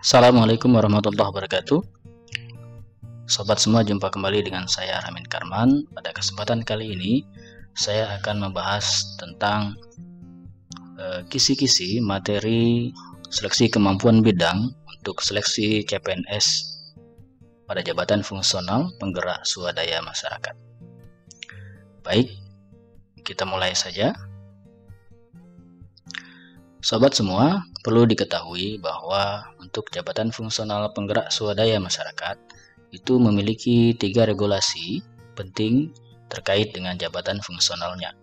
Assalamualaikum warahmatullahi wabarakatuh. Sobat semua, jumpa kembali dengan saya Ramin Karman. Pada kesempatan kali ini saya akan membahas tentang kisi-kisi materi seleksi kemampuan bidang untuk seleksi CPNS pada jabatan fungsional penggerak swadaya masyarakat. Baik, kita mulai saja. Sobat semua, perlu diketahui bahwa untuk jabatan fungsional penggerak swadaya masyarakat itu memiliki 3 regulasi penting terkait dengan jabatan fungsionalnya.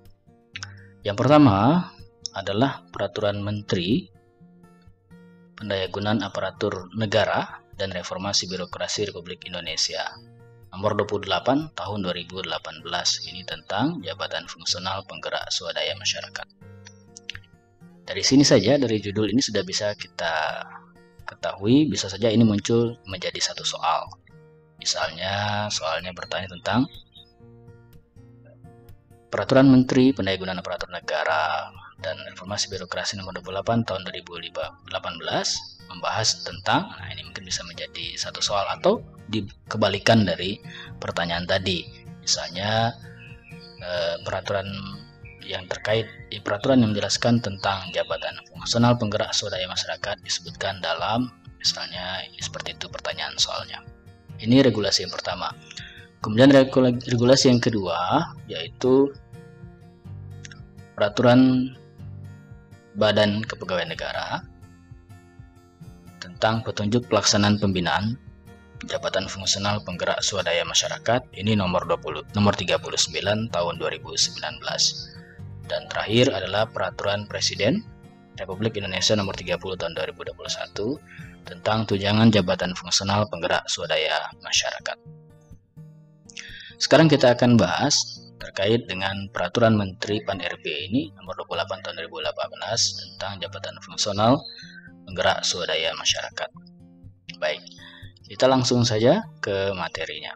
Yang pertama adalah Peraturan Menteri Pendayagunaan Aparatur Negara dan Reformasi Birokrasi Republik Indonesia nomor 28 tahun 2018. Ini tentang jabatan fungsional penggerak swadaya masyarakat. Dari sini saja, dari judul ini sudah bisa kita ketahui, bisa saja ini muncul menjadi satu soal. Misalnya, soalnya bertanya tentang Peraturan Menteri Pendayagunaan Aparatur Negara dan Reformasi Birokrasi nomor 28 tahun 2018 membahas tentang, nah ini mungkin bisa menjadi satu soal atau dikebalikan dari pertanyaan tadi. Misalnya, peraturan yang terkait peraturan yang menjelaskan tentang jabatan fungsional penggerak swadaya masyarakat disebutkan dalam, misalnya seperti itu pertanyaan soalnya. Ini regulasi yang pertama. Kemudian regulasi yang kedua yaitu Peraturan Badan Kepegawaian Negara tentang petunjuk pelaksanaan pembinaan jabatan fungsional penggerak swadaya masyarakat. Ini nomor 39 tahun 2019. Dan terakhir adalah Peraturan Presiden Republik Indonesia nomor 30 tahun 2021 tentang tunjangan jabatan fungsional penggerak swadaya masyarakat. Sekarang kita akan bahas terkait dengan Peraturan Menteri Pan-RB ini nomor 28 tahun 2018 tentang jabatan fungsional penggerak swadaya masyarakat. Baik, kita langsung saja ke materinya.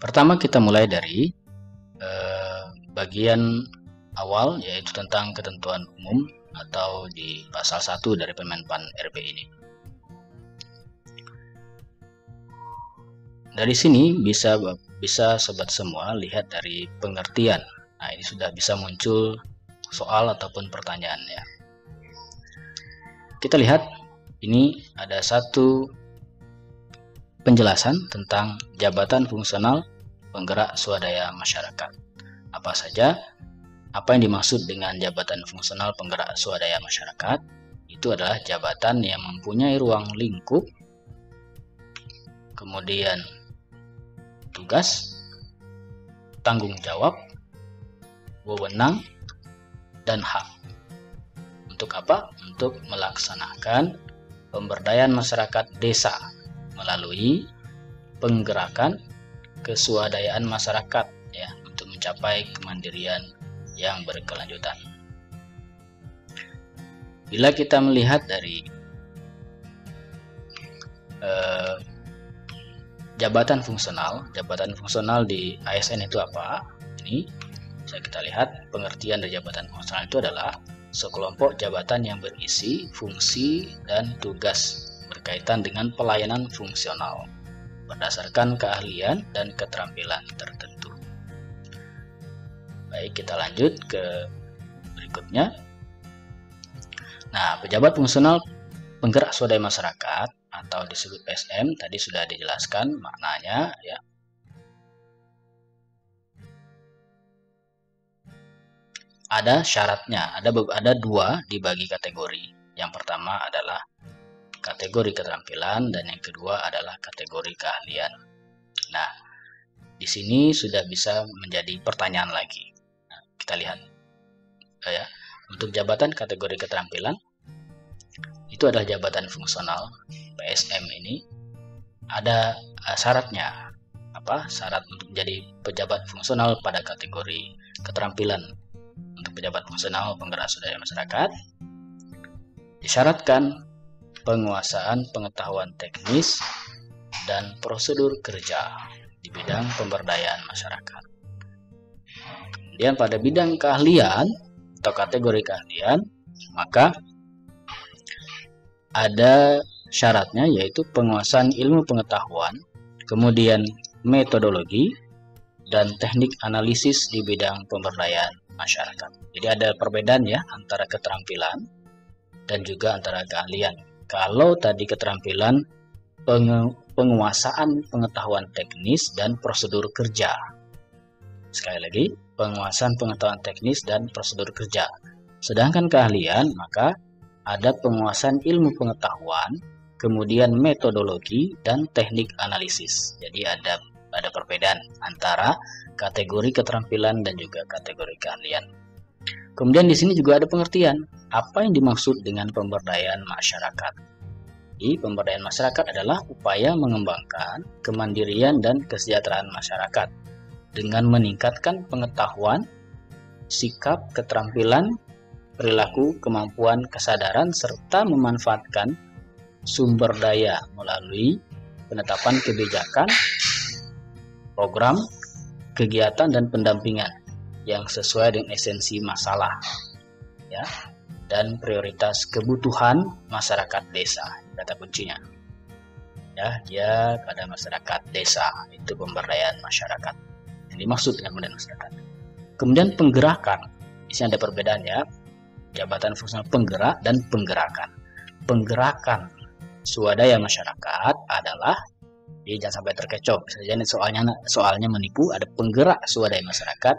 Pertama kita mulai dari bagian awal, yaitu tentang ketentuan umum atau di pasal 1 dari Permen Pan-RB ini. Dari sini bisa sobat semua lihat dari pengertian. Nah, ini sudah bisa muncul soal ataupun pertanyaan ya. Kita lihat ini ada satu penjelasan tentang jabatan fungsional penggerak swadaya masyarakat. Apa saja? Apa yang dimaksud dengan jabatan fungsional penggerak swadaya masyarakat? Itu adalah jabatan yang mempunyai ruang lingkup, kemudian tugas, tanggung jawab, wewenang, dan hak. Untuk apa? Untuk melaksanakan pemberdayaan masyarakat desa melalui penggerakan keswadayaan masyarakat ya, untuk mencapai kemandirian yang berkelanjutan. Bila kita melihat dari jabatan fungsional di ASN itu apa? Ini bisa kita lihat pengertian dari jabatan fungsional itu adalah sekelompok jabatan yang berisi fungsi dan tugas berkaitan dengan pelayanan fungsional berdasarkan keahlian dan keterampilan tertentu. Baik, kita lanjut ke berikutnya. Nah, pejabat fungsional penggerak swadaya masyarakat atau disebut PSM tadi sudah dijelaskan maknanya ya. Ada syaratnya, ada dua dibagi kategori. Yang pertama adalah kategori keterampilan dan yang kedua adalah kategori keahlian. Nah, di sini sudah bisa menjadi pertanyaan lagi. Nah, kita lihat ya, untuk jabatan kategori keterampilan itu adalah jabatan fungsional PSM ini ada syaratnya. Apa? Syarat untuk menjadi pejabat fungsional pada kategori keterampilan untuk pejabat fungsional penggerak swadaya masyarakat disyaratkan penguasaan pengetahuan teknis dan prosedur kerja di bidang pemberdayaan masyarakat. Kemudian pada bidang keahlian atau kategori keahlian, maka ada syaratnya, yaitu penguasaan ilmu pengetahuan, kemudian metodologi, dan teknik analisis di bidang pemberdayaan masyarakat. Jadi ada perbedaan ya antara keterampilan dan juga antara keahlian. Kalau tadi keterampilan penguasaan pengetahuan teknis dan prosedur kerja. Sekali lagi, penguasaan pengetahuan teknis dan prosedur kerja. Sedangkan keahlian, maka ada penguasaan ilmu pengetahuan, kemudian metodologi dan teknik analisis. Jadi ada perbedaan antara kategori keterampilan dan juga kategori keahlian. Kemudian di sini juga ada pengertian apa yang dimaksud dengan pemberdayaan masyarakat. Jadi pemberdayaan masyarakat adalah upaya mengembangkan kemandirian dan kesejahteraan masyarakat dengan meningkatkan pengetahuan, sikap, keterampilan, perilaku, kemampuan, kesadaran, serta memanfaatkan sumber daya melalui penetapan kebijakan, program, kegiatan, dan pendampingan yang sesuai dengan esensi masalah ya, dan prioritas kebutuhan masyarakat desa. Kata kuncinya ya, dia pada masyarakat desa, itu pemberdayaan masyarakat yang dimaksud dengan pemberdayaan masyarakat. Kemudian penggerakan, di sini ada perbedaan ya, jabatan fungsional penggerak dan penggerakan. Penggerakan swadaya masyarakat adalah, jadi jangan sampai terkecoh, jadi soalnya menipu, ada penggerak swadaya masyarakat,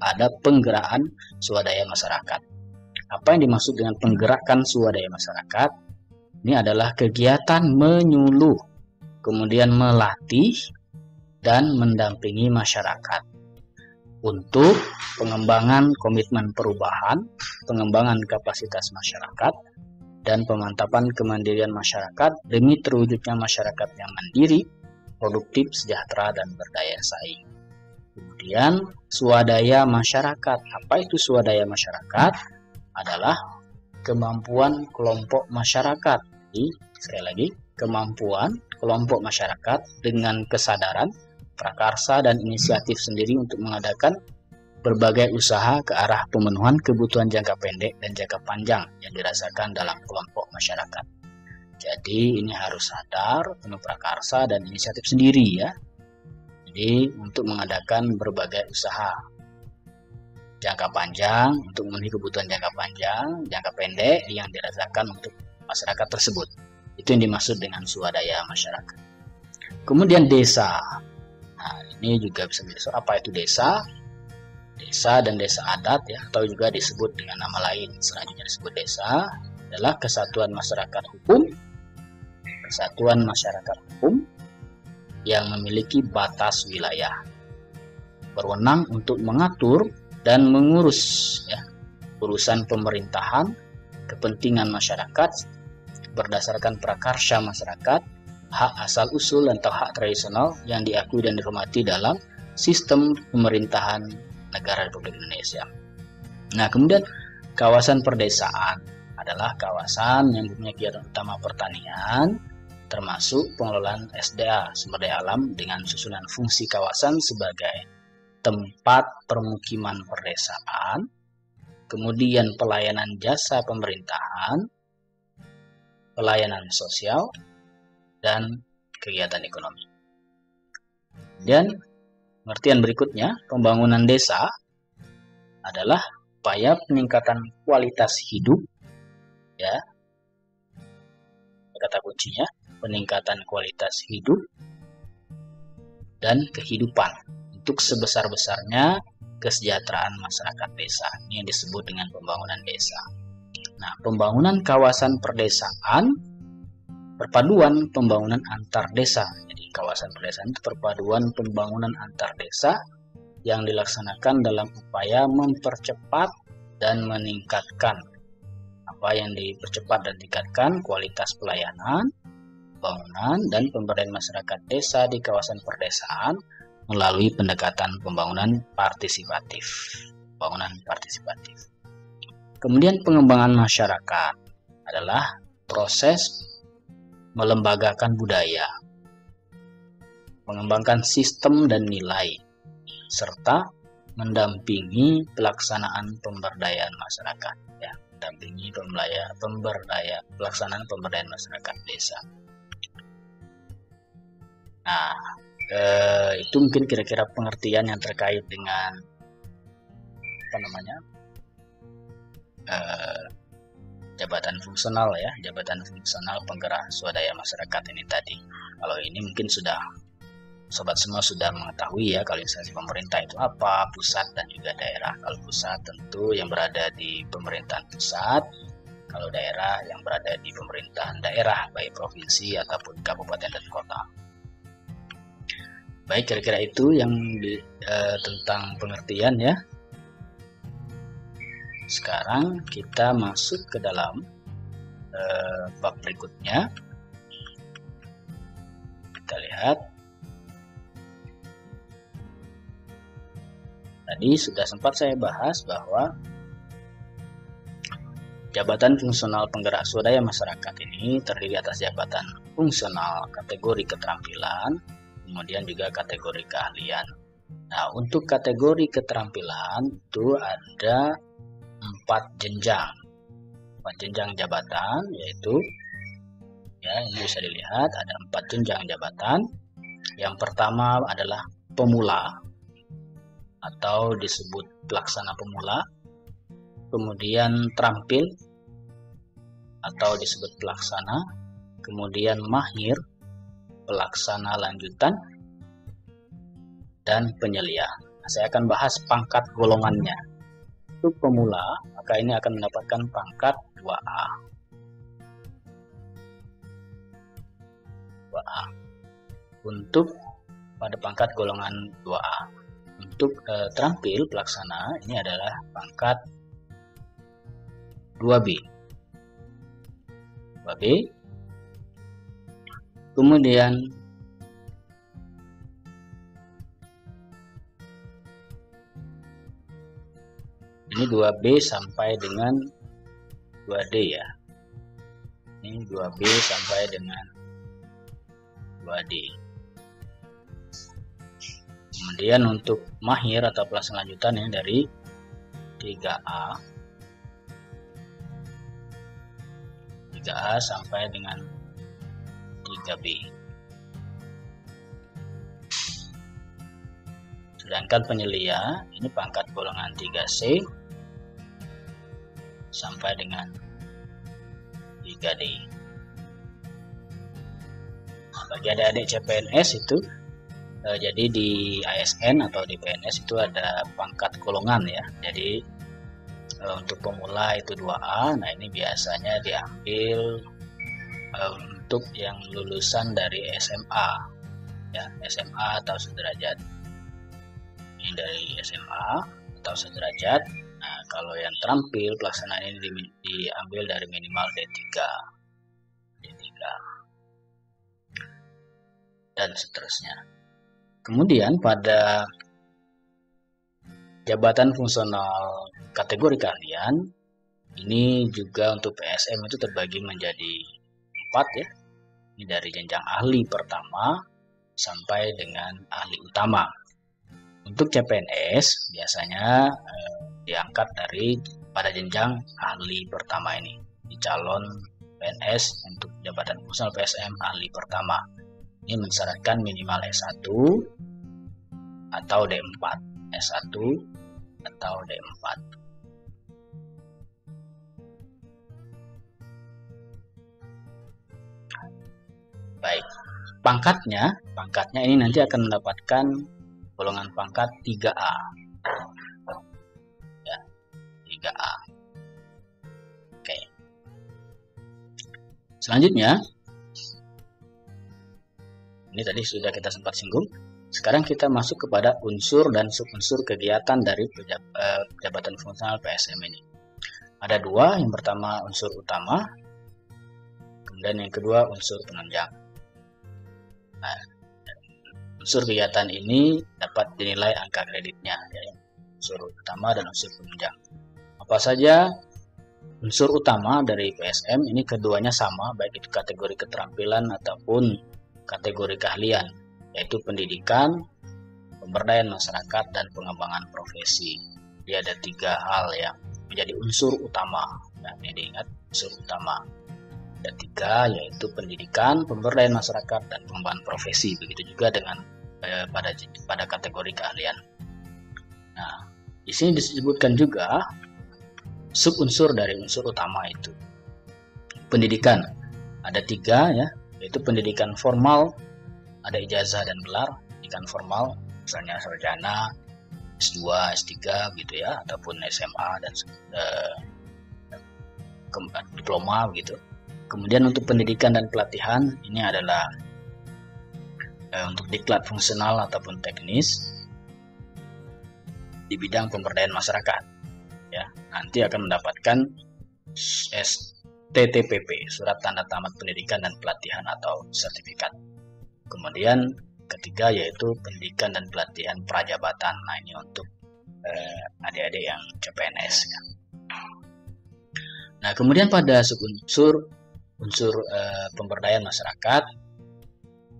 ada penggerakan swadaya masyarakat. Apa yang dimaksud dengan penggerakan swadaya masyarakat? Ini adalah kegiatan menyuluh, kemudian melatih dan mendampingi masyarakat untuk pengembangan komitmen perubahan, pengembangan kapasitas masyarakat, dan pemantapan kemandirian masyarakat demi terwujudnya masyarakat yang mandiri, produktif, sejahtera, dan berdaya saing. Kemudian swadaya masyarakat. Apa itu swadaya masyarakat? Adalah kemampuan kelompok masyarakat. Jadi, sekali lagi, kemampuan kelompok masyarakat dengan kesadaran, prakarsa, dan inisiatif sendiri untuk mengadakan berbagai usaha ke arah pemenuhan kebutuhan jangka pendek dan jangka panjang yang dirasakan dalam kelompok masyarakat. Jadi ini harus sadar, penuh prakarsa, dan inisiatif sendiri ya. Jadi untuk mengadakan berbagai usaha jangka panjang untuk memenuhi kebutuhan jangka panjang, jangka pendek yang dirasakan untuk masyarakat tersebut. Itu yang dimaksud dengan swadaya masyarakat. Kemudian desa. Nah, ini juga bisa menjadi apa itu desa? Desa dan desa adat ya, atau juga disebut dengan nama lain selanjutnya disebut desa, adalah kesatuan masyarakat hukum. Kesatuan masyarakat hukum yang memiliki batas wilayah, berwenang untuk mengatur dan mengurus ya, urusan pemerintahan, kepentingan masyarakat berdasarkan prakarsa masyarakat, hak asal usul atau hak tradisional yang diakui dan dihormati dalam sistem pemerintahan negara Republik Indonesia. Nah, kemudian kawasan perdesaan adalah kawasan yang mempunyai kegiatan utama pertanian, termasuk pengelolaan SDA, sumber daya alam, dengan susunan fungsi kawasan sebagai tempat permukiman perdesaan, kemudian pelayanan jasa pemerintahan, pelayanan sosial, dan kegiatan ekonomi. Dan pengertian berikutnya, pembangunan desa adalah upaya peningkatan kualitas hidup, ya, kata kuncinya, peningkatan kualitas hidup dan kehidupan untuk sebesar-besarnya kesejahteraan masyarakat desa. Ini yang disebut dengan pembangunan desa. Nah, pembangunan kawasan perdesaan, perpaduan pembangunan antar desa. Jadi kawasan perdesaan itu perpaduan pembangunan antar desa yang dilaksanakan dalam upaya mempercepat dan meningkatkan. Apa yang dipercepat dan tingkatkan? Kualitas pelayanan, pembangunan, dan pemberdayaan masyarakat desa di kawasan perdesaan melalui pendekatan pembangunan partisipatif. Kemudian pengembangan masyarakat adalah proses melembagakan budaya, mengembangkan sistem dan nilai, serta mendampingi pelaksanaan pemberdayaan masyarakat, ya, mendampingi pelaksanaan pemberdayaan masyarakat desa. Nah, itu mungkin kira-kira pengertian yang terkait dengan jabatan fungsional, ya, jabatan fungsional penggerak swadaya masyarakat ini tadi. Kalau ini mungkin sudah sobat semua sudah mengetahui, ya, kalau instansi pemerintah itu apa, pusat dan juga daerah. Kalau pusat tentu yang berada di pemerintahan pusat, kalau daerah yang berada di pemerintahan daerah, baik provinsi ataupun kabupaten dan kota. Baik, kira-kira itu yang tentang pengertian, ya. Sekarang kita masuk ke dalam bab berikutnya. Kita lihat. Tadi sudah sempat saya bahas bahwa jabatan fungsional penggerak swadaya masyarakat ini terdiri atas jabatan fungsional kategori keterampilan, kemudian juga kategori keahlian. Nah, untuk kategori keterampilan itu ada 4 jenjang jabatan, yaitu, ya, ini bisa dilihat ada 4 jenjang jabatan. Yang pertama adalah pemula atau disebut pelaksana pemula, kemudian terampil atau disebut pelaksana, kemudian mahir, pelaksana lanjutan, dan penyelia. Nah, saya akan bahas pangkat golongannya. Untuk pemula, maka ini akan mendapatkan pangkat 2A. Untuk pada pangkat golongan 2A. Untuk terampil pelaksana ini adalah pangkat 2B. Kemudian ini 2B sampai dengan 2D, ya. Ini 2B sampai dengan 2D. Kemudian untuk mahir atau pelaksana lanjutan ini dari 3A sampai dengan 3B. Sedangkan penyelia ini pangkat golongan 3C sampai dengan 3D. Bagi adik-adik CPNS itu, jadi di ASN atau di PNS itu ada pangkat golongan, ya. Jadi untuk pemula itu 2A. Nah, ini biasanya diambil untuk yang lulusan dari SMA, ya, SMA atau sederajat. Ini dari SMA atau sederajat. Nah, kalau yang terampil pelaksanaan ini diambil dari minimal D3 dan seterusnya. Kemudian pada jabatan fungsional kategori keahlian ini juga untuk PSM itu terbagi menjadi 4, ya. Ini dari jenjang ahli pertama sampai dengan ahli utama. Untuk CPNS biasanya diangkat dari pada jenjang ahli pertama ini. Di calon PNS untuk jabatan fungsional PSM ahli pertama ini mensyaratkan minimal S1 atau D4. S1 atau D4. Baik, pangkatnya ini nanti akan mendapatkan golongan pangkat 3A. Ya, 3A. Oke. Selanjutnya, ini tadi sudah kita sempat singgung. Sekarang kita masuk kepada unsur dan subunsur kegiatan dari jabatan fungsional PSM ini. Ada 2, yang pertama unsur utama, kemudian yang kedua unsur penunjang. Nah, unsur kegiatan ini dapat dinilai angka kreditnya, ya, unsur utama dan unsur penunjang. Apa saja unsur utama dari PSM ini? Keduanya sama, baik itu kategori keterampilan ataupun kategori keahlian, yaitu pendidikan, pemberdayaan masyarakat, dan pengembangan profesi. Jadi ada 3 hal yang menjadi unsur utama. Nah, ini diingat, unsur utama. Ada 3, yaitu pendidikan, pemberdayaan masyarakat, dan pengembangan profesi. Begitu juga dengan pada kategori keahlian. Nah, di sini disebutkan juga sub-unsur dari unsur utama itu. Pendidikan ada 3 ya, yaitu pendidikan formal, ada ijazah dan gelar. Pendidikan formal misalnya sarjana, S2, S3 gitu ya, ataupun SMA dan diploma gitu. Kemudian untuk pendidikan dan pelatihan ini adalah untuk diklat fungsional ataupun teknis di bidang pemberdayaan masyarakat ya, nanti akan mendapatkan STTPP, surat tanda tamat pendidikan dan pelatihan atau sertifikat. Kemudian ketiga yaitu pendidikan dan pelatihan prajabatan. Nah, ini untuk adik-adik yang CPNS ya. Nah, kemudian pada unsur pemberdayaan masyarakat,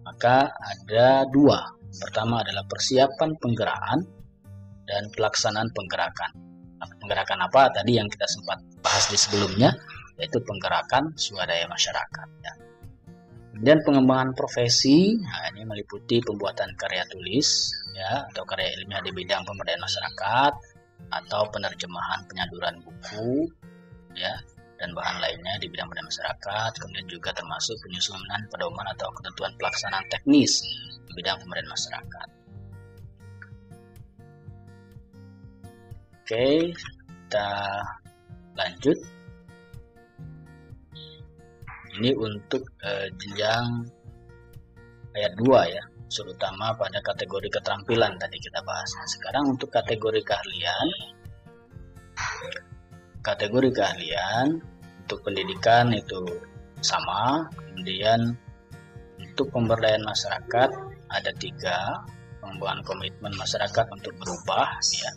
maka ada 2. Pertama adalah persiapan penggerakan dan pelaksanaan penggerakan. Penggerakan apa? Tadi yang kita sempat bahas di sebelumnya, yaitu penggerakan swadaya masyarakat. Ya. Kemudian pengembangan profesi, nah ini meliputi pembuatan karya tulis, ya, atau karya ilmiah di bidang pemberdayaan masyarakat, atau penerjemahan penyaduran buku, ya, dan bahan lainnya di bidang pemberdayaan masyarakat. Kemudian juga termasuk penyusunan pedoman atau ketentuan pelaksanaan teknis di bidang pemberdayaan masyarakat. Oke, kita lanjut. Ini untuk jenjang ayat 2 ya, unsur utama pada kategori keterampilan tadi kita bahas. Nah, sekarang untuk kategori keahlian. Kategori keahlian untuk pendidikan itu sama. Kemudian untuk pemberdayaan masyarakat ada 3, pengembangan komitmen masyarakat untuk berubah ya,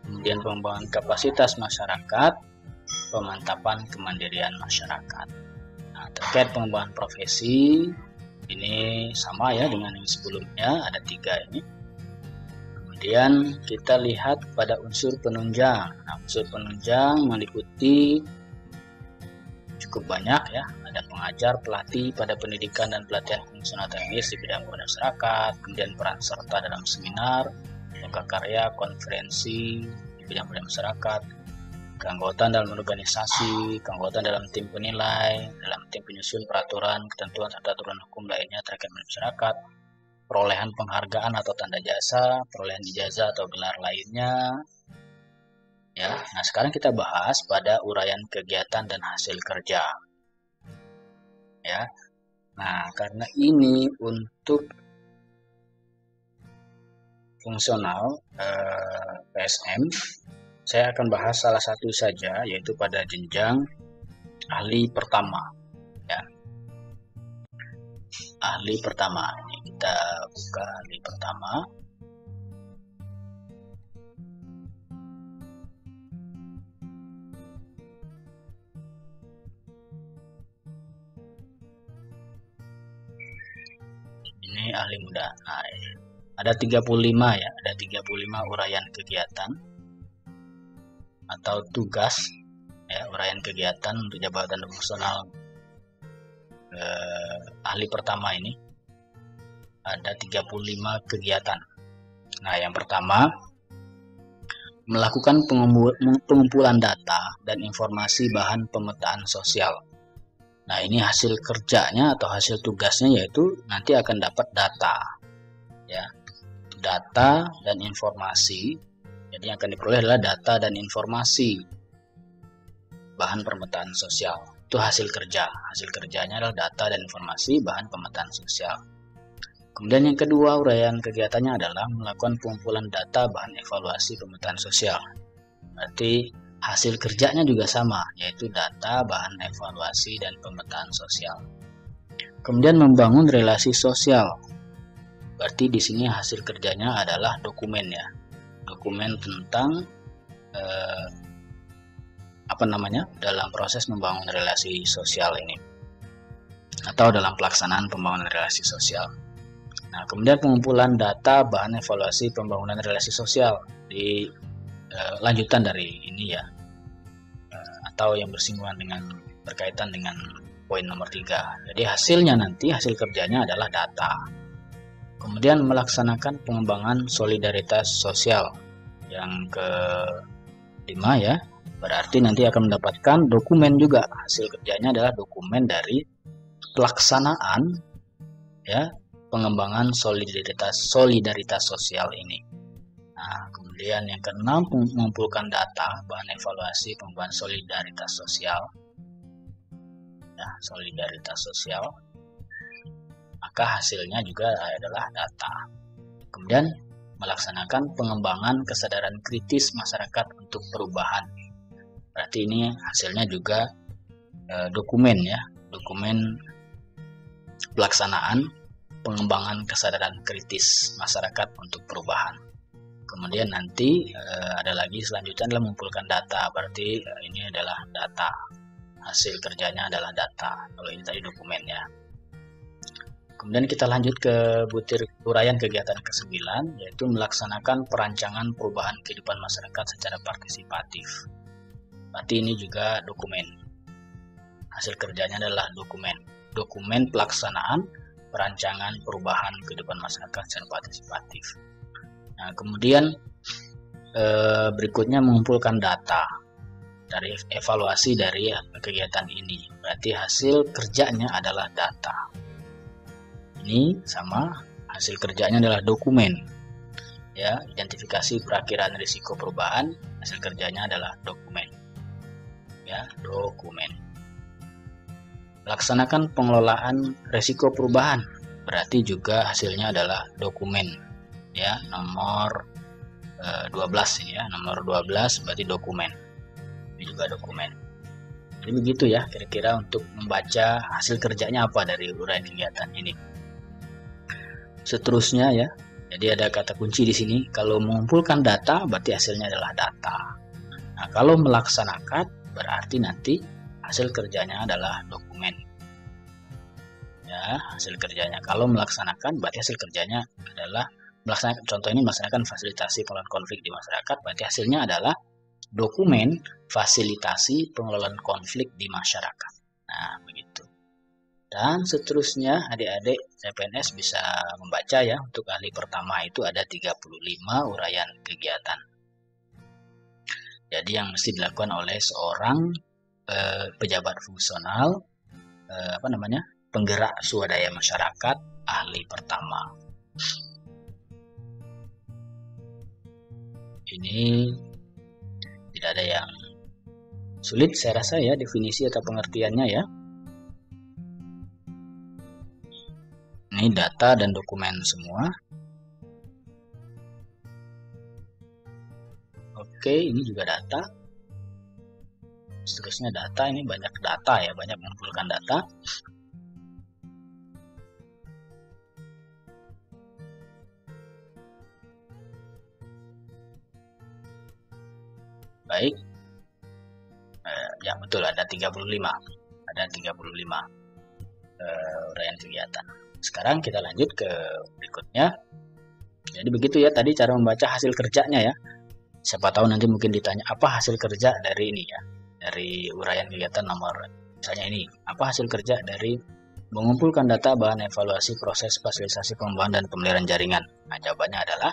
kemudian pengembangan kapasitas masyarakat, pemantapan kemandirian masyarakat. Nah, terkait pengembangan profesi ini sama ya dengan yang sebelumnya, ada 3 ini. Kemudian kita lihat pada unsur penunjang. Nah, unsur penunjang meliputi cukup banyak ya, ada pengajar, pelatih pada pendidikan dan pelatihan fungsional teknis di bidang pemberdayaan masyarakat, kemudian peran serta dalam seminar, lomba karya, konferensi di bidang pemberdayaan masyarakat, keanggotaan dalam organisasi, keanggotaan dalam tim penilai, dalam tim penyusun peraturan, ketentuan serta aturan hukum lainnya terkait masyarakat, perolehan penghargaan atau tanda jasa, perolehan ijazah atau gelar lainnya. Ya, nah sekarang kita bahas pada uraian kegiatan dan hasil kerja. Ya, nah karena ini untuk fungsional PSM, saya akan bahas salah satu saja, yaitu pada jenjang ahli pertama. Ya. Ahli pertama, ini kita buka ahli pertama. Ini ahli muda. Nah, ada 35 ya, ada 35 uraian kegiatan atau tugas ya, uraian kegiatan untuk jabatan fungsional ahli pertama ini ada 35 kegiatan. Nah, yang pertama melakukan pengumpulan data dan informasi bahan pemetaan sosial. Nah, ini hasil kerjanya atau hasil tugasnya, yaitu nanti akan dapat data ya, data dan informasi. Jadi yang akan diperoleh adalah data dan informasi bahan pemetaan sosial. Itu hasil kerja. Hasil kerjanya adalah data dan informasi bahan pemetaan sosial. Kemudian yang kedua, uraian kegiatannya adalah melakukan pengumpulan data bahan evaluasi pemetaan sosial. Berarti hasil kerjanya juga sama, yaitu data bahan evaluasi dan pemetaan sosial. Kemudian membangun relasi sosial. Berarti di sini hasil kerjanya adalah dokumen ya. Dokumen tentang dalam proses membangun relasi sosial ini, atau dalam pelaksanaan pembangunan relasi sosial. Nah, kemudian pengumpulan data bahan evaluasi pembangunan relasi sosial di lanjutan dari ini ya, atau yang bersinggungan dengan berkaitan dengan poin nomor 3. Jadi hasilnya nanti, hasil kerjanya adalah data. Kemudian melaksanakan pengembangan solidaritas sosial yang ke-5 ya. Berarti nanti akan mendapatkan dokumen juga. Hasil kerjanya adalah dokumen dari pelaksanaan ya, pengembangan solidaritas sosial ini. Nah, kemudian yang ke-6 mengumpulkan data bahan evaluasi pengembangan solidaritas sosial. Ya, solidaritas sosial. Maka hasilnya juga adalah data. Kemudian melaksanakan pengembangan kesadaran kritis masyarakat untuk perubahan. Berarti ini hasilnya juga dokumen ya, dokumen pelaksanaan pengembangan kesadaran kritis masyarakat untuk perubahan. Kemudian nanti ada lagi selanjutnya adalah mengumpulkan data. Berarti ini adalah data. Hasil kerjanya adalah data. Kalau ini tadi dokumennya. Kemudian kita lanjut ke butir uraian kegiatan ke-9, yaitu melaksanakan perancangan perubahan kehidupan masyarakat secara partisipatif. Berarti ini juga dokumen. Hasil kerjanya adalah dokumen. Dokumen pelaksanaan perancangan perubahan kehidupan masyarakat secara partisipatif. Nah, kemudian berikutnya mengumpulkan data dari evaluasi dari kegiatan ini. Berarti hasil kerjanya adalah data. Ini sama, hasil kerjanya adalah dokumen. Ya, identifikasi perakiraan risiko perubahan, hasil kerjanya adalah dokumen. Ya, dokumen. Laksanakan pengelolaan risiko perubahan, berarti juga hasilnya adalah dokumen. Ya, nomor 12 ini ya, nomor 12 berarti dokumen. Ini juga dokumen. Jadi begitu ya, kira-kira untuk membaca hasil kerjanya apa dari uraian kegiatan ini. Seterusnya ya, jadi ada kata kunci di sini. Kalau mengumpulkan data, berarti hasilnya adalah data. Nah, kalau melaksanakan, berarti nanti hasil kerjanya adalah dokumen. Ya, hasil kerjanya. Kalau melaksanakan, berarti hasil kerjanya adalah melaksanakan. Contoh ini melaksanakan fasilitasi pengelolaan konflik di masyarakat, berarti hasilnya adalah dokumen fasilitasi pengelolaan konflik di masyarakat. Nah, begitu. Dan seterusnya adik-adik CPNS bisa membaca ya, untuk ahli pertama itu ada 35 uraian kegiatan. Jadi yang mesti dilakukan oleh seorang pejabat fungsional, penggerak swadaya masyarakat ahli pertama. Ini tidak ada yang sulit saya rasa ya, definisi atau pengertiannya ya. Ini data dan dokumen semua. Oke, ini juga data. Seterusnya data, ini banyak data ya, banyak mengumpulkan data. Baik. Ya betul, ada 35. Ada 35 uraian kegiatan. Sekarang kita lanjut ke berikutnya. Jadi begitu ya tadi cara membaca hasil kerjanya ya. Siapa tahu nanti mungkin ditanya apa hasil kerja dari ini ya. Dari uraian kegiatan nomor misalnya ini. Apa hasil kerja dari mengumpulkan data bahan evaluasi proses fasilitasi pengembangan dan pemeliharaan jaringan? Nah, jawabannya adalah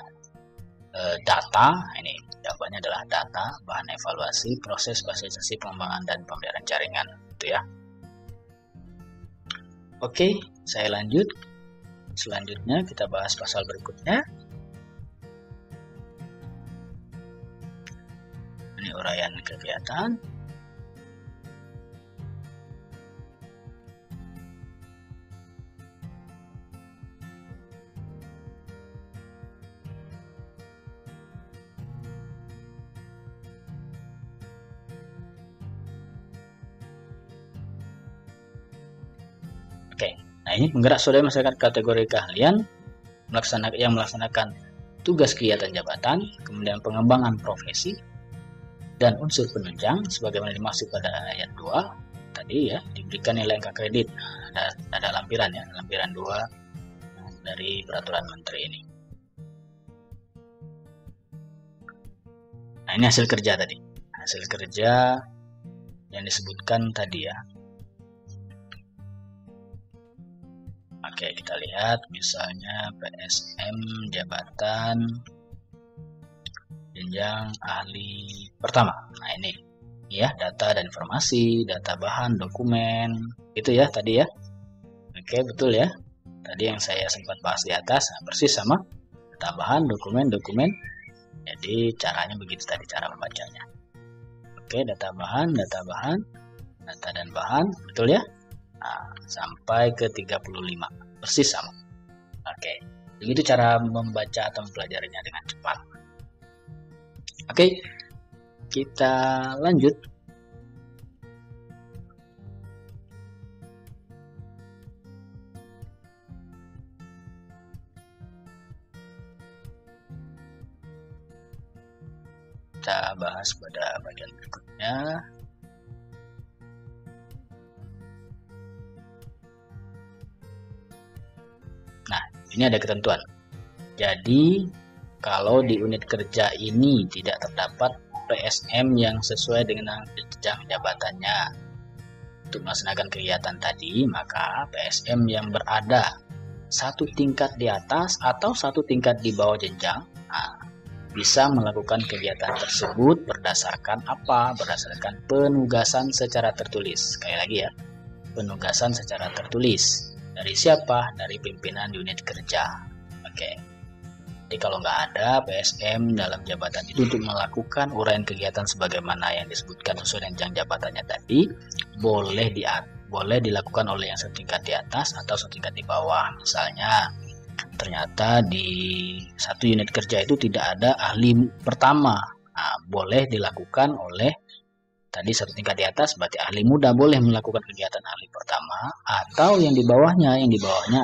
data. Ini jawabannya adalah data bahan evaluasi proses fasilitasi pengembangan dan pemeliharaan jaringan. Itu ya. Oke, saya lanjut. Selanjutnya kita bahas pasal berikutnya. Ini uraian kegiatan. Oke, nah ini penggerak swadaya masyarakat kategori keahlian yang melaksanakan tugas kegiatan jabatan, kemudian pengembangan profesi dan unsur penunjang sebagaimana dimaksud pada ayat 2 tadi ya, diberikan nilai angka kredit. Ada lampiran ya, lampiran 2 dari peraturan menteri ini. Nah, ini hasil kerja tadi. Hasil kerja yang disebutkan tadi ya. Oke, kita lihat misalnya PSM jabatan jenjang ahli pertama. Nah, ini ya, data dan informasi, data bahan, dokumen, itu ya tadi ya. Oke, betul ya. Tadi yang saya sempat bahas di atas, nah, persis sama data bahan, dokumen. Jadi caranya begitu tadi cara membacanya. Oke, data dan bahan, betul ya. Nah, sampai ke 35, persis sama. Oke, begitu cara membaca atau mempelajarinya dengan cepat. Oke, kita lanjut. Kita bahas pada bagian berikutnya. Nah, ini ada ketentuan. Jadi, kalau di unit kerja ini tidak terdapat PSM yang sesuai dengan jenjang jabatannya untuk melaksanakan kegiatan tadi, maka PSM yang berada satu tingkat di atas atau satu tingkat di bawah jenjang, bisa melakukan kegiatan tersebut berdasarkan apa? Berdasarkan penugasan secara tertulis. Sekali lagi ya, penugasan secara tertulis. Dari siapa? Dari pimpinan unit kerja. Oke. Jadi kalau nggak ada PSM dalam jabatan itu untuk melakukan uraian kegiatan sebagaimana yang disebutkan sesuai dengan jabatannya tadi, boleh dilakukan oleh yang setingkat di atas atau setingkat di bawah. Misalnya, ternyata di satu unit kerja itu tidak ada ahli pertama. Nah, boleh dilakukan oleh tadi satu tingkat di atas, berarti ahli muda boleh melakukan kegiatan ahli pertama, atau yang di bawahnya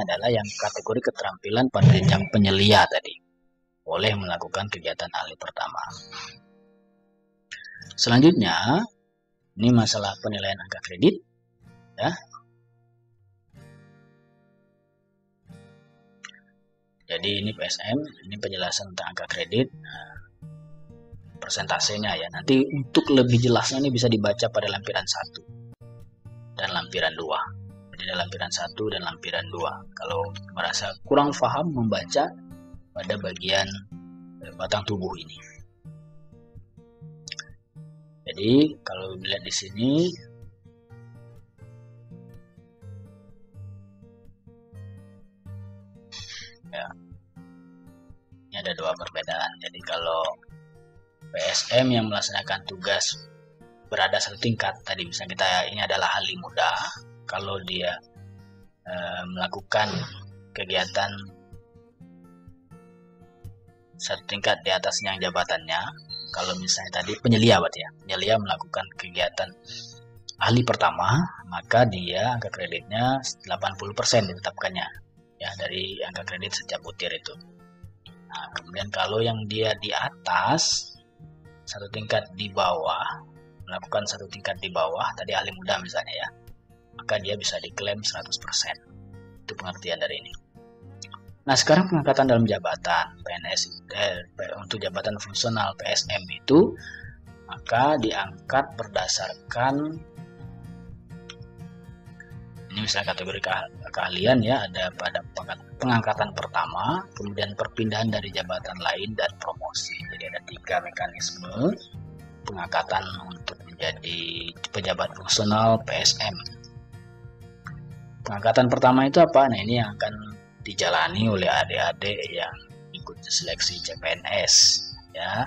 adalah yang kategori keterampilan pada jenjang penyelia tadi, boleh melakukan kegiatan ahli pertama. Selanjutnya, ini masalah penilaian angka kredit ya. Jadi ini PSM, ini penjelasan tentang angka kredit, persentasenya ya. Nanti untuk lebih jelasnya ini bisa dibaca pada lampiran 1 dan lampiran 2. Jadi ada lampiran 1 dan lampiran 2. Kalau merasa kurang paham membaca pada bagian batang tubuh ini. Jadi kalau dilihat di sini, ya, ini ada dua perbedaan. Jadi kalau PSM yang melaksanakan tugas berada satu tingkat tadi, misalnya kita ini adalah ahli muda, kalau dia melakukan kegiatan satu tingkat di atasnya yang jabatannya, kalau misalnya tadi penyelia berarti ya, penyelia melakukan kegiatan ahli pertama, maka dia angka kreditnya 80% ditetapkannya ya dari angka kredit setiap butir itu. Nah, kemudian kalau yang dia di atas satu tingkat di bawah, melakukan satu tingkat di bawah tadi ahli muda misalnya ya, maka dia bisa diklaim 100%. Itu pengertian dari ini. Nah, sekarang pengangkatan dalam jabatan PNS untuk jabatan fungsional PSM itu, maka diangkat berdasarkan ini misalnya kategori keahlian ya, ada pada pengangkatan pertama, kemudian perpindahan dari jabatan lain, dan promosi. Jadi ada 3 mekanisme pengangkatan untuk menjadi pejabat fungsional PSM. Pengangkatan pertama itu apa? Nah, ini yang akan dijalani oleh adik-adik yang ikut seleksi CPNS ya.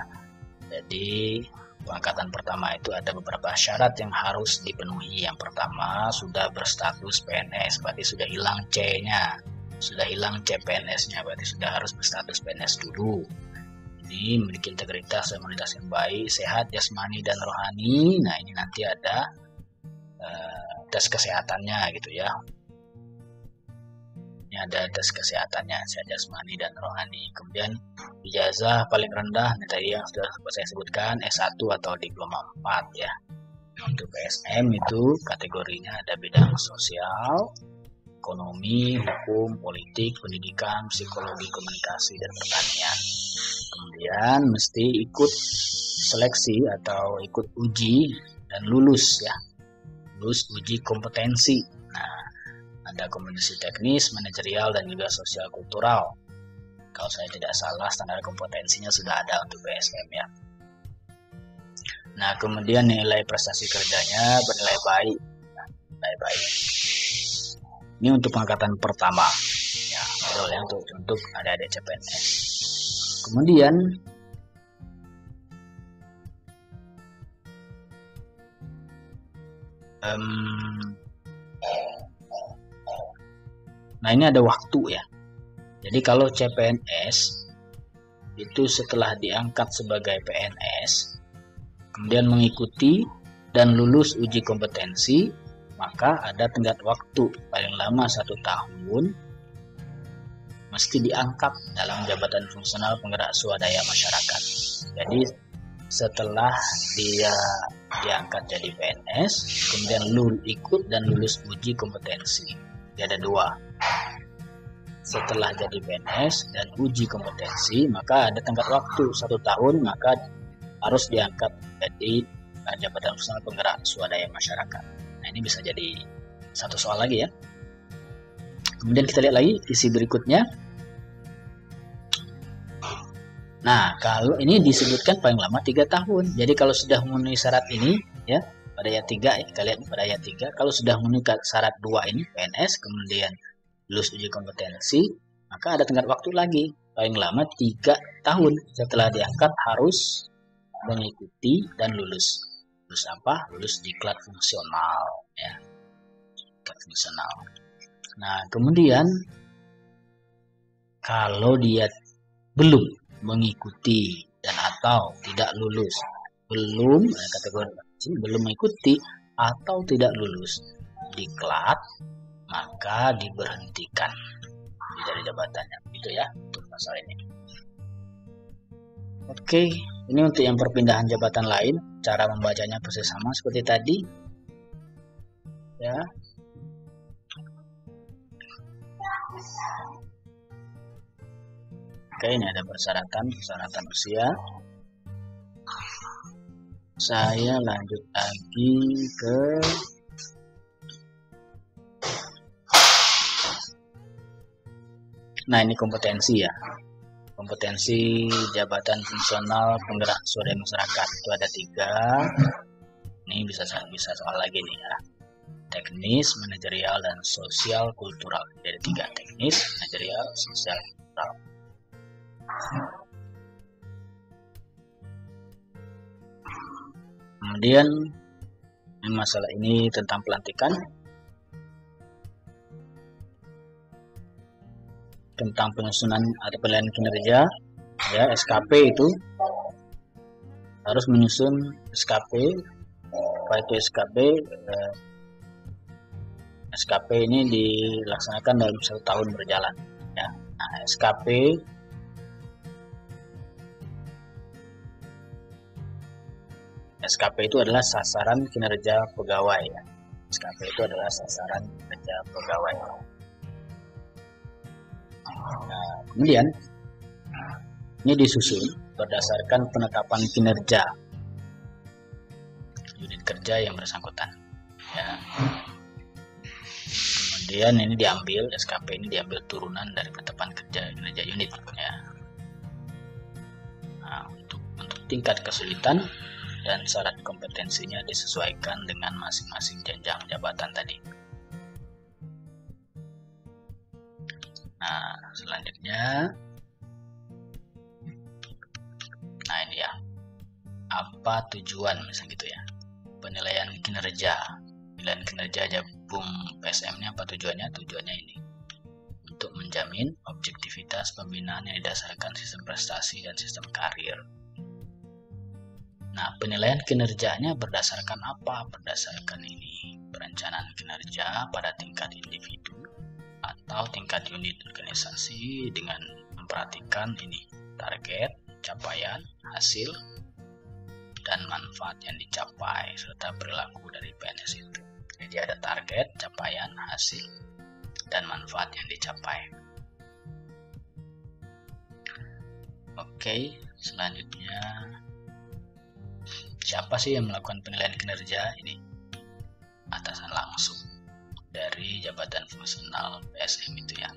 Jadi pengangkatan pertama itu ada beberapa syarat yang harus dipenuhi. Yang pertama, sudah berstatus PNS, berarti sudah hilang C-nya, sudah hilang CPNS-nya, berarti sudah harus berstatus PNS dulu. Ini memiliki integritas dan imunitas yang baik, sehat jasmani dan rohani. Nah, ini nanti ada tes kesehatannya gitu ya. Ini ada tes kesehatannya, sehat jasmani dan rohani. Kemudian ijazah paling rendah, ini tadi yang sudah saya sebutkan, S1 atau diploma 4 ya. Untuk PSM itu kategorinya ada bidang sosial, ekonomi, hukum, politik, pendidikan, psikologi, komunikasi, dan pertanian. Kemudian mesti ikut seleksi atau ikut uji dan lulus ya. Lulus uji kompetensi. Nah, ada kompetensi teknis, manajerial, dan juga sosial kultural. Kalau saya tidak salah, standar kompetensinya sudah ada untuk PSM ya. Nah, kemudian nilai prestasi kerjanya bernilai baik. Nah, nilai baik. Ini untuk pengangkatan pertama. Ya, betul ya, untuk adik-adik CPNS. Kemudian nah ini ada waktu ya. Jadi kalau CPNS itu setelah diangkat sebagai PNS, kemudian mengikuti dan lulus uji kompetensi, maka ada tenggat waktu paling lama 1 tahun mesti diangkat dalam jabatan fungsional penggerak swadaya masyarakat. Jadi setelah dia diangkat jadi PNS, kemudian ikut dan lulus uji kompetensi. Dia ada 2. Setelah jadi PNS dan uji kompetensi, maka ada tenggat waktu 1 tahun, maka harus diangkat jadi jabatan fungsional penggerak swadaya masyarakat. Nah, ini bisa jadi satu soal lagi ya. Kemudian kita lihat lagi isi berikutnya. Nah, kalau ini disebutkan paling lama 3 tahun. Jadi kalau sudah memenuhi syarat ini ya, pada ayat 3 ya, kita lihat pada ayat 3, kalau sudah memenuhi syarat 2 ini PNS, kemudian lulus uji kompetensi, maka ada tenggat waktu lagi paling lama 3 tahun setelah diangkat harus mengikuti dan lulus apa? Lulus diklat fungsional ya. Diklat fungsional. Nah, kemudian kalau dia belum mengikuti dan atau tidak lulus, kategori belum mengikuti atau tidak lulus diklat, maka diberhentikan dari jabatannya. Gitu ya untuk masalah ini. Oke, ini untuk yang perpindahan jabatan lain, cara membacanya persis sama seperti tadi. Ya. Oke, ini ada persyaratan usia. Saya lanjut lagi ke nah, ini kompetensi ya. Kompetensi jabatan fungsional penggerak swadaya masyarakat itu ada 3. Ini bisa soal lagi nih ya. Teknis, manajerial, dan sosial kultural. Jadi 3, teknis, manajerial, sosial kultural. Kemudian masalah ini tentang pelantikan, tentang penyusunan atau penilaian kinerja ya, SKP itu harus menyusun SKP. Apa itu SKP ini dilaksanakan dalam 1 tahun berjalan ya. Nah, SKP itu adalah sasaran kinerja pegawai ya. SKP itu adalah sasaran kinerja pegawai. Nah, kemudian ini disusun berdasarkan penetapan kinerja unit kerja yang bersangkutan ya. Kemudian ini diambil SKP ini diambil turunan dari penetapan kinerja unit ya. Nah, untuk tingkat kesulitan dan syarat kompetensinya disesuaikan dengan masing-masing jenjang jabatan tadi. Nah, selanjutnya, nah ini ya, apa tujuan misalnya gitu ya, penilaian kinerja Jabung PSM-nya apa tujuannya? Tujuannya ini untuk menjamin objektivitas pembinaan yang didasarkan sistem prestasi dan sistem karir. Nah, penilaian kinerjanya berdasarkan apa? Berdasarkan ini, perencanaan kinerja pada tingkat individu atau tingkat unit organisasi dengan memperhatikan ini target, capaian, hasil, dan manfaat yang dicapai serta perilaku dari PNS itu. Jadi ada target, capaian, hasil, dan manfaat yang dicapai. Oke, selanjutnya siapa sih yang melakukan penilaian kinerja? Ini atasan langsung dari jabatan fungsional PSM itu ya.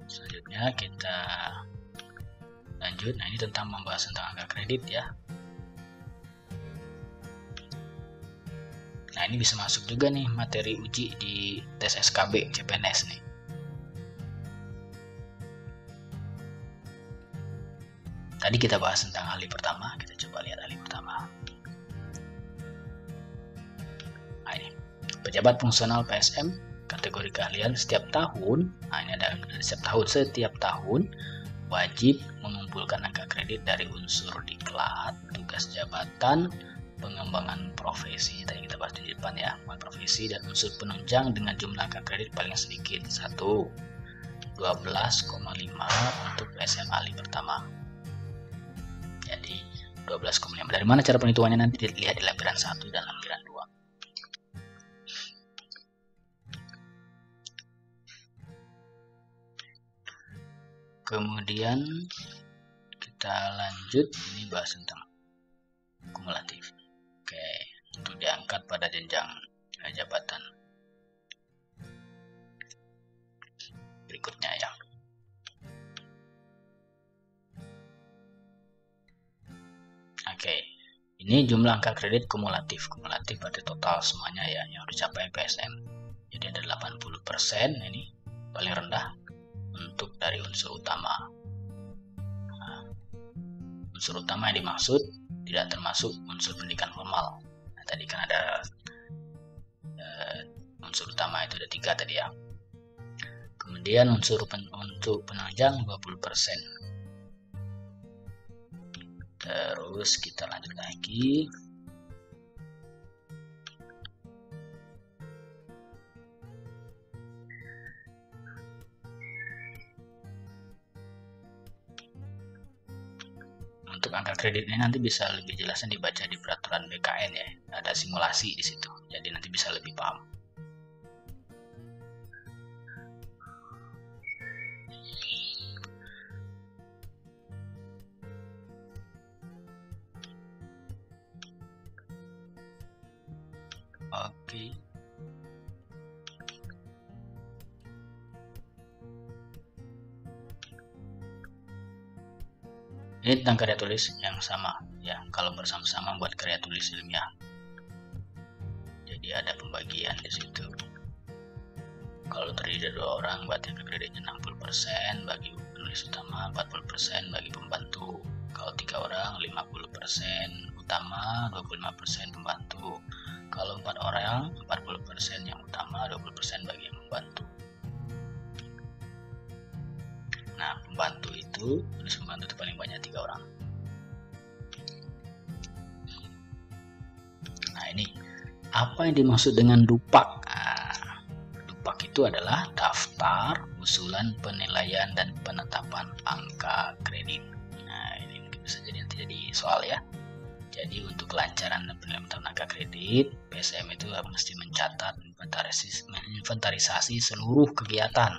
Selanjutnya kita lanjut. Nah, ini tentang membahas tentang angka kredit ya. Nah, ini bisa masuk juga nih materi uji di tes SKB CPNS nih. Tadi kita bahas tentang ahli pertama, kita coba lihat ahli pertama. Nah, ini pejabat fungsional PSM kategori keahlian setiap tahun. Nah, ini ada setiap tahun wajib mengumpulkan angka kredit dari unsur diklat, tugas jabatan, pengembangan profesi, tadi kita bahas di depan ya, pengembangan profesi dan unsur penunjang dengan jumlah angka kredit paling sedikit 12,5 untuk PSM ahli pertama. Jadi 12,5. Dari mana cara perhitungannya nanti dilihat di lampiran 1 dan lampiran 2. Kemudian kita lanjut, ini bahas tentang kumulatif. Oke, untuk diangkat pada jenjang jabatan berikutnya ya. Oke, ini jumlah angka kredit kumulatif. Kumulatif berarti total semuanya ya yang dicapai PSM. Jadi ada 80% ini paling rendah untuk dari unsur utama. Nah, unsur utama yang dimaksud tidak termasuk unsur pendidikan formal. Nah, tadi kan ada unsur utama itu ada 3 tadi ya. Kemudian unsur penunjang 20%. Terus kita lanjut lagi. Untuk angka kreditnya nanti bisa lebih jelasnya dibaca di peraturan BKN ya. Ada simulasi di situ. Jadi nanti bisa lebih paham. Oke. Ini tentang karya tulis yang sama ya. Kalau bersama-sama buat karya tulis ilmiah. Jadi ada pembagian di situ. Kalau terdiri dari 2 orang, berarti angka kreditnya 60% bagi penulis utama, 40% bagi pembantu. Kalau 3 orang, 50% utama, 25% pembantu. Kalau 4 orang, 40% yang utama, 20% bagi yang membantu. Nah, pembantu itu, penulis pembantu itu paling banyak 3 orang. Nah, ini apa yang dimaksud dengan dupak? Nah, dupak itu adalah daftar usulan penilaian dan penetapan angka kredit. Nah, ini mungkin bisa jadi nanti jadi soal ya. Jadi untuk kelancaran dan penetapan angka kredit, PSM itu mesti mencatat, inventarisasi seluruh kegiatan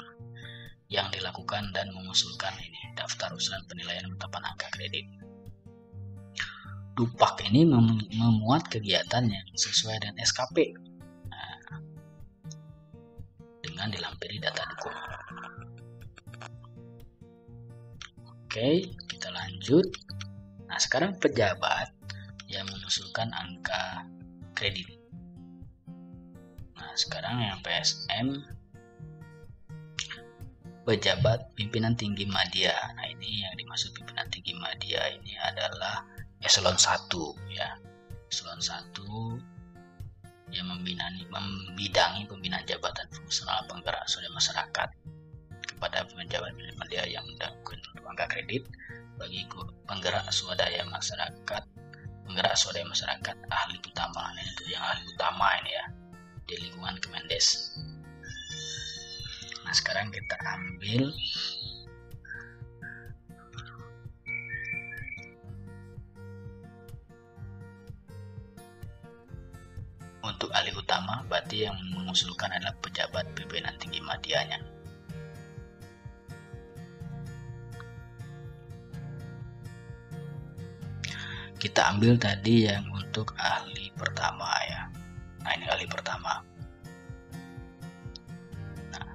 yang dilakukan dan mengusulkan ini daftar usulan penilaian dan penetapan angka kredit. Dupak ini memuat kegiatan yang sesuai dengan SKP. Nah, dengan dilampiri data dukung. Oke, kita lanjut. Nah, sekarang pejabat yang mengusulkan angka kredit. Nah, sekarang yang PSM pejabat pimpinan tinggi media. Nah, ini yang dimaksud pimpinan tinggi media ini adalah eselon 1 ya. Eselon 1 yang membidangi pembinaan jabatan fungsional penggerak swadaya masyarakat kepada pejabat media yang mendapatkan angka kredit bagi penggerak swadaya masyarakat, ahli utama. Nah, itu yang ahli utama ini ya di lingkungan Kemendes. Nah, sekarang kita ambil Untuk ahli utama berarti yang mengusulkan adalah pejabat pimpinan tinggi medianya. Kita ambil tadi yang untuk ahli pertama ya. Nah, ini ahli pertama. Nah,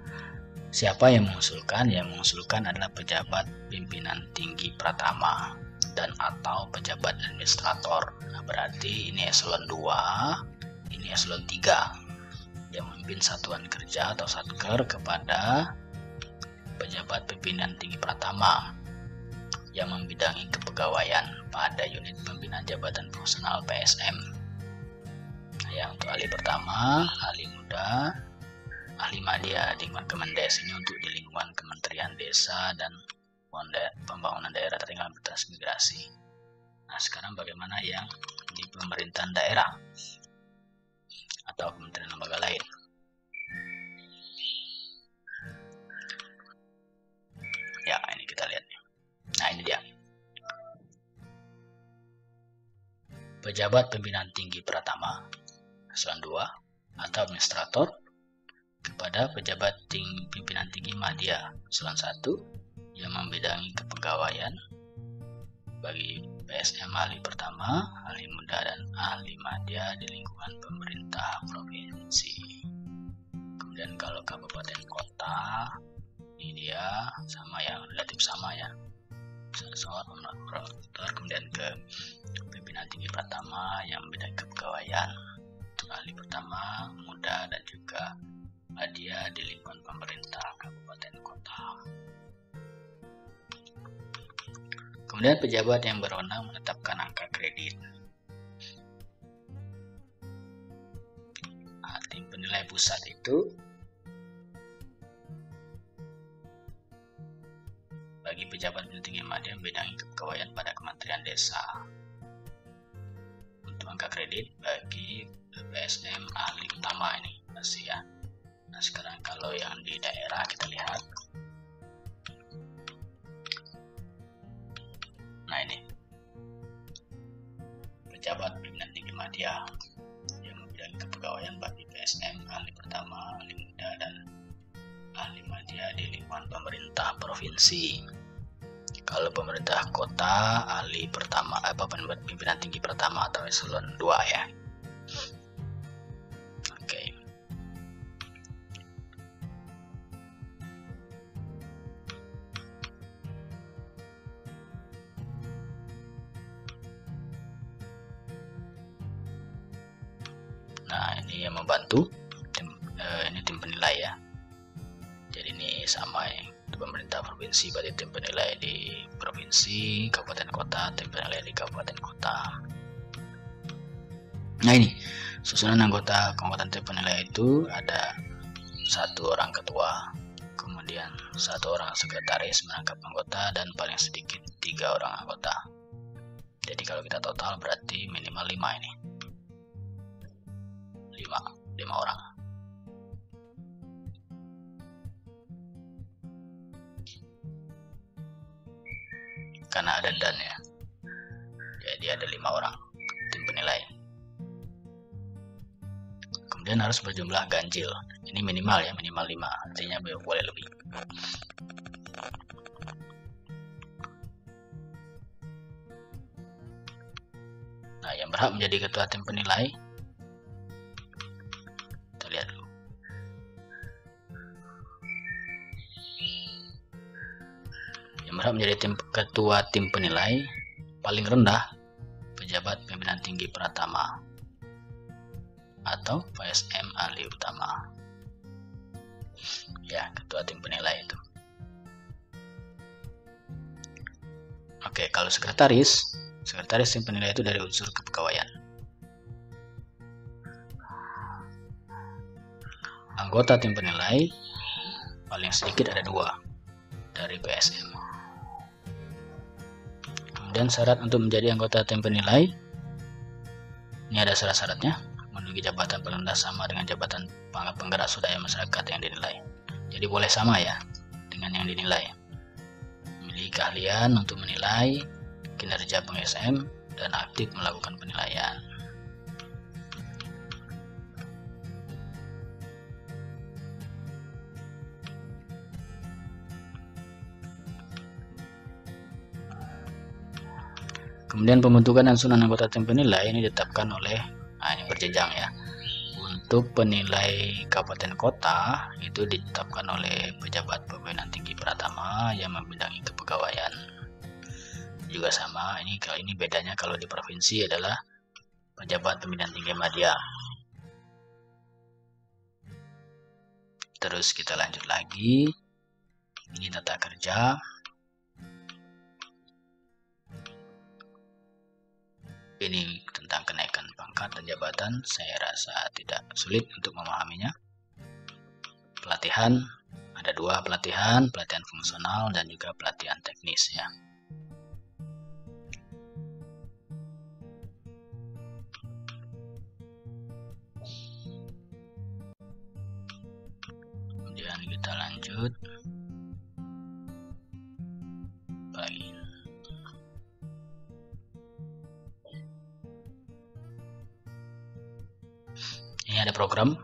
siapa yang mengusulkan? Yang mengusulkan adalah pejabat pimpinan tinggi pratama dan atau pejabat administrator. Nah, berarti ini eselon 2, ini eselon 3 yang memimpin satuan kerja atau satker kepada pejabat pimpinan tinggi pratama yang membidangi kepegawaian pada unit pembinaan jabatan profesional PSM. Nah, yang untuk ahli pertama, ahli muda, ahli madya di lingkungan Kemendes, ini untuk di lingkungan Kementerian Desa dan Pembangunan Daerah Tertinggal Transmigrasi. Nah, sekarang bagaimana yang di pemerintahan daerah atau kementerian lembaga lain? Ya, ini kita lihat. Nah, ini dia. Pejabat pimpinan tinggi pratama eselon 2 atau administrator kepada pejabat pimpinan tinggi madya eselon 1 yang membidangi kepegawaian bagi PSM ahli pertama, ahli muda dan ahli madya di lingkungan pemerintah provinsi. Kemudian kalau kabupaten kota ini dia sama ya, relatif sama ya. Soal pemerintahan, kemudian ke pimpinan tinggi pratama yang membidangi kepegawaian untuk ahli pertama, muda dan juga madya di lingkungan pemerintah kabupaten kota. Kemudian pejabat yang berwenang menetapkan angka kredit. Nah, tim penilai pusat itu bagi pejabat tinggi madya membidangi kepegawaian pada Kementerian Desa. Untuk angka kredit bagi PSM ahli utama ini pasti ya. Nah, sekarang kalau yang di daerah kita lihat. Nah, ini pejabat pimpinan tinggi madya yang membidangi kepegawaian bagi PSM ahli pertama, ahli muda dan ahli madya di lingkungan pemerintah provinsi. Kalau pemerintah kota, ahli pertama pimpinan tinggi pertama atau eselon 2 ya. Oke. Nah, ini yang membantu ini tim penilai ya. Jadi ini sama ya. Pemerintah provinsi berarti tim penilai di provinsi, kabupaten kota, tim penilai di kabupaten kota. Nah, ini susunan anggota kabupaten tim penilai itu ada 1 orang ketua, kemudian 1 orang sekretaris merangkap anggota dan paling sedikit 3 orang anggota. Jadi kalau kita total berarti minimal 5 ini. 5 orang. Karena ada dan ya, jadi ada 5 orang tim penilai. Kemudian harus berjumlah ganjil, ini minimal ya, minimal 5, artinya boleh lebih. Nah, yang berhak menjadi ketua tim penilai, kita lihat dulu. Yang berhak menjadi ketua tim penilai paling rendah pejabat pimpinan tinggi pratama atau PSM ahli utama. Ya, ketua tim penilai itu. Oke, kalau sekretaris tim penilai itu dari unsur kepegawaian. Anggota tim penilai paling sedikit ada 2 dari PSM. Dan syarat untuk menjadi anggota tim penilai, ini ada syarat-syaratnya. Menduduki jabatan paling rendah sama dengan jabatan penggerak swadaya masyarakat yang dinilai. Jadi boleh sama ya dengan yang dinilai. Memiliki keahlian untuk menilai kinerja peng-SM dan aktif melakukan penilaian. Kemudian pembentukan dan susunan anggota tim penilai ini ditetapkan oleh, ini berjenjang ya. Untuk penilai kabupaten kota itu ditetapkan oleh pejabat pimpinan tinggi pratama yang membidangi kepegawaian. Juga sama, ini bedanya kalau di provinsi adalah pejabat pimpinan tinggi madya. Terus kita lanjut lagi. Ini tata kerja. Ini tentang kenaikan pangkat dan jabatan, saya rasa tidak sulit untuk memahaminya. Pelatihan, ada 2 pelatihan fungsional dan juga pelatihan teknis ya. Kemudian kita lanjut lagi. Ini ada program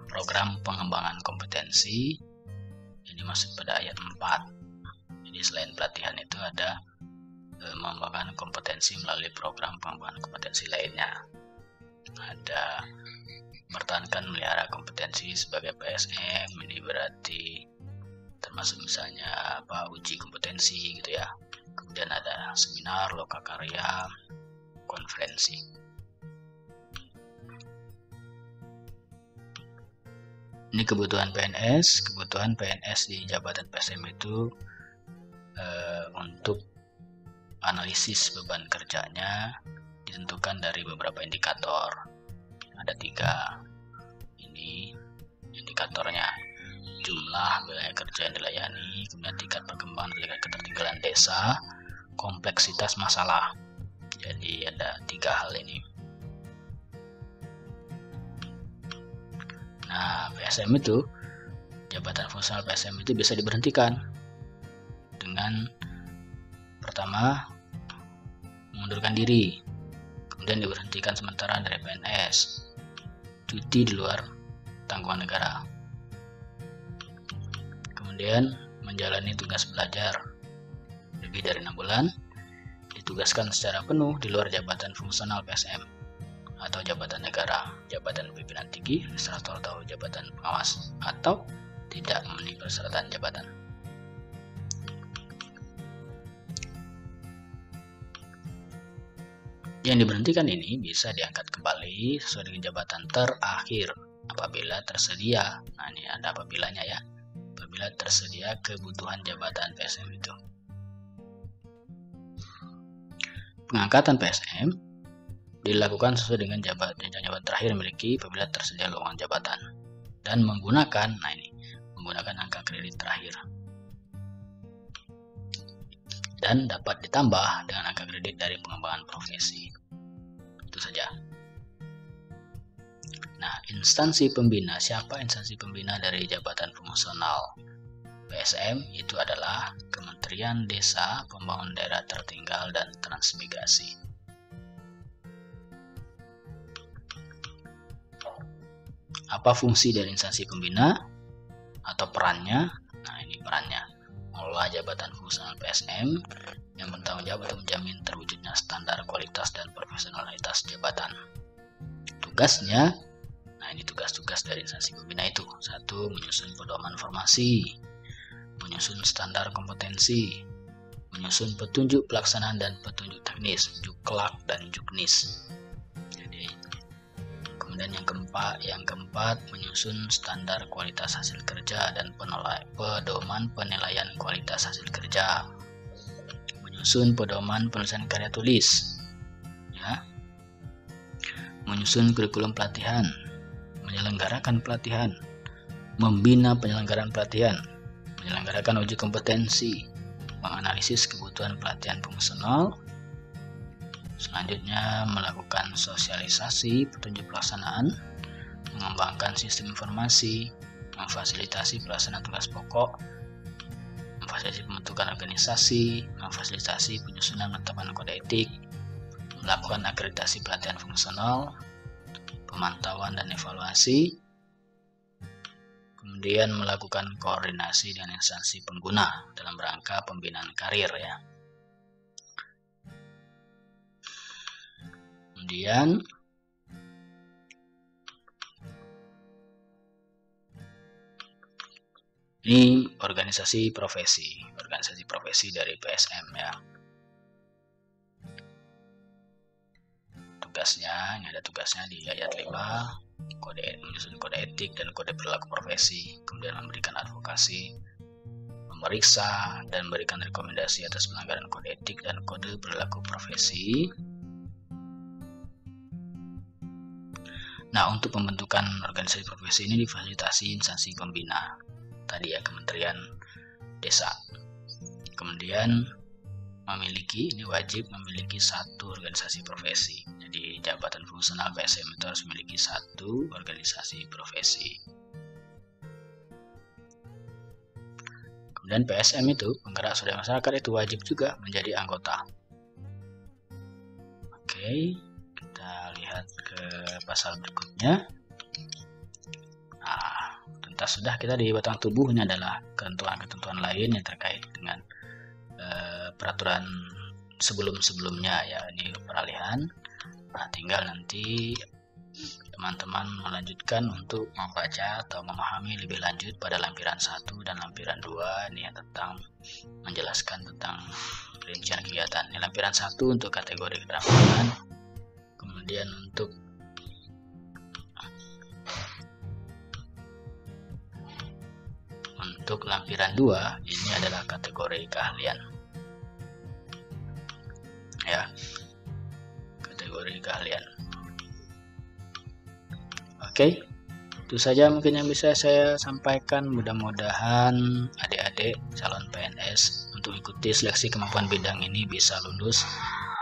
pengembangan kompetensi. Ini masuk pada ayat 4. Jadi selain pelatihan itu ada mengembangkan kompetensi melalui program pengembangan kompetensi lainnya. Ada mempertahankan melihara kompetensi sebagai PSM, ini berarti termasuk misalnya uji kompetensi gitu ya. Kemudian ada seminar, lokakarya, konferensi. Ini kebutuhan PNS di jabatan PSM itu untuk analisis beban kerjanya ditentukan dari beberapa indikator. Ada 3 ini indikatornya: jumlah wilayah kerja yang dilayani, kemudian tingkat perkembangan tingkat ketertinggalan desa, kompleksitas masalah. Jadi ada 3 hal ini. Nah, PSM itu, jabatan fungsional PSM itu bisa diberhentikan dengan pertama mengundurkan diri, kemudian diberhentikan sementara dari PNS, cuti di luar tanggungan negara, kemudian menjalani tugas belajar lebih dari 6 bulan, ditugaskan secara penuh di luar jabatan fungsional PSM atau jabatan negara, jabatan pimpinan tinggi, administrator atau jabatan pengawas, atau tidak memenuhi persyaratan jabatan. Yang diberhentikan ini bisa diangkat kembali sesuai dengan jabatan terakhir apabila tersedia. Nah, ini ada apabilanya ya. Apabila tersedia kebutuhan jabatan PSM itu. Pengangkatan PSM dilakukan sesuai dengan jabatan terakhir memiliki apabila tersedia lowongan jabatan dan menggunakan angka kredit terakhir dan dapat ditambah dengan angka kredit dari pengembangan profesi. Itu saja. Nah, instansi pembina, siapa instansi pembina dari jabatan fungsional PSM? Itu adalah Kementerian Desa, Pembangunan Daerah Tertinggal dan Transmigrasi. Apa fungsi dari instansi pembina atau perannya? Nah, ini perannya: mengelola jabatan fungsional PSM yang bertanggung jawab untuk menjamin terwujudnya standar kualitas dan profesionalitas jabatan. Tugasnya, nah ini tugas-tugas dari instansi pembina itu: 1. Menyusun pedoman formasi, menyusun standar kompetensi, menyusun petunjuk pelaksanaan dan petunjuk teknis, juklak dan juknis. Dan yang keempat, menyusun standar kualitas hasil kerja dan pedoman penilaian kualitas hasil kerja, menyusun pedoman penulisan karya tulis, ya, menyusun kurikulum pelatihan, menyelenggarakan pelatihan, membina penyelenggaraan pelatihan, menyelenggarakan uji kompetensi, menganalisis kebutuhan pelatihan fungsional. Selanjutnya, melakukan sosialisasi petunjuk pelaksanaan, mengembangkan sistem informasi, memfasilitasi pelaksanaan tugas pokok, memfasilitasi pembentukan organisasi, memfasilitasi penyusunan penetapan kode etik, melakukan akreditasi pelatihan fungsional, pemantauan dan evaluasi, kemudian melakukan koordinasi dengan instansi pengguna dalam rangka pembinaan karir ya. Kemudian ini organisasi profesi dari PSM ya. Tugasnya, ini ada tugasnya di ayat 5, menyusun kode etik dan kode perilaku profesi, kemudian memberikan advokasi, memeriksa dan memberikan rekomendasi atas pelanggaran kode etik dan kode perilaku profesi. Nah, untuk pembentukan organisasi profesi ini difasilitasi instansi pembina tadi ya, Kementerian Desa. Kemudian ini wajib memiliki satu organisasi profesi. Jadi jabatan fungsional PSM itu harus memiliki satu organisasi profesi. Kemudian PSM itu, penggerak swadaya masyarakat, itu wajib juga menjadi anggota. Oke, kita lihat ke pasal berikutnya. Nah, tuntas sudah kita di batang tubuhnya adalah ketentuan-ketentuan lain yang terkait dengan peraturan sebelum-sebelumnya ya, ini peralihan. Nah, tinggal nanti teman-teman melanjutkan untuk membaca atau memahami lebih lanjut pada lampiran 1 dan lampiran 2 ini yang tentang menjelaskan tentang rincian kegiatan. Ini lampiran 1 untuk kategori keterampilan. Kemudian untuk lampiran 2 ini adalah kategori keahlian. Ya, kategori keahlian. Oke, itu saja mungkin yang bisa saya sampaikan. Mudah-mudahan adik-adik calon PNS untuk ikuti seleksi kemampuan bidang ini bisa lulus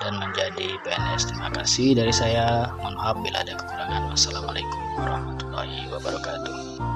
dan menjadi PNS. Terima kasih dari saya. Mohon maaf bila ada kekurangan. Wassalamualaikum warahmatullahi wabarakatuh.